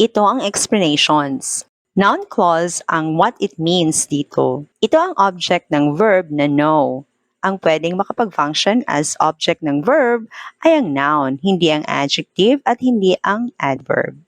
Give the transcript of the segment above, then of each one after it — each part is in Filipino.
Ito ang explanations. Noun clause ang what it means dito. Ito ang object ng verb na know. Ang pwedeng makapag-function as object ng verb ay ang noun, hindi ang adjective at hindi ang adverb.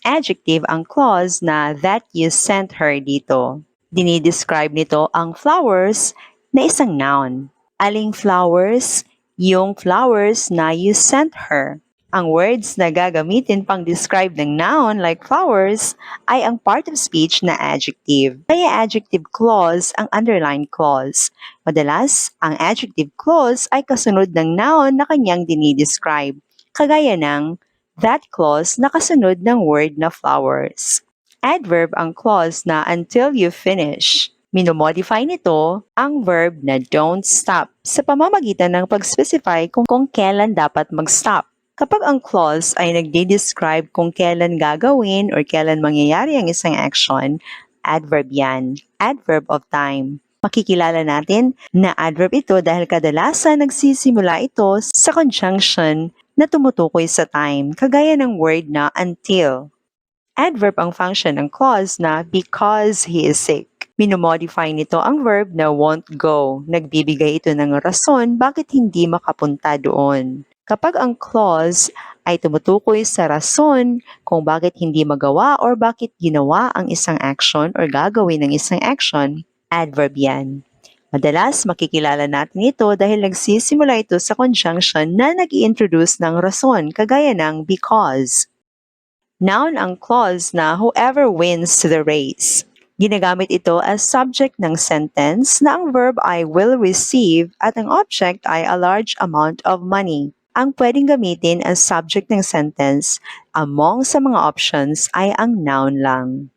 Adjective ang clause na that you sent her dito. Dinidescribe nito ang flowers na isang noun. Aling flowers? Yung flowers na you sent her. Ang words na gagamitin pang describe ng noun like flowers ay ang part of speech na adjective. Kaya adjective clause ang underlined clause. Madalas, ang adjective clause ay kasunod ng noun na kanyang dinidescribe. Kagaya ng that clause na kasunod ng word na flowers. Adverb ang clause na until you finish. Minomodify nito ang verb na don't stop sa pamamagitan ng pag-specify kung kailan dapat mag-stop. Kapag ang clause ay nagde-describe kung kailan gagawin or kailan mangyayari ang isang action, adverb yan. Adverb of time. Makikilala natin na adverb ito dahil kadalasan nagsisimula ito sa conjunction na tumutukoy sa time, kagaya ng word na until. Adverb ang function ng clause na because he is sick. Minomodify nito ang verb na won't go. Nagbibigay ito ng rason bakit hindi makapunta doon. Kapag ang clause ay tumutukoy sa rason kung bakit hindi magawa or bakit ginawa ang isang action or gagawin ng isang action, adverb yan. Madalas makikilala natin ito dahil nagsisimula ito sa conjunction na nag-i-introduce ng rason kagaya ng because. Noun ang clause na whoever wins the race. Ginagamit ito as subject ng sentence na ang verb ay will receive at ang object ay a large amount of money. Ang pwedeng gamitin as subject ng sentence among sa mga options ay ang noun lang.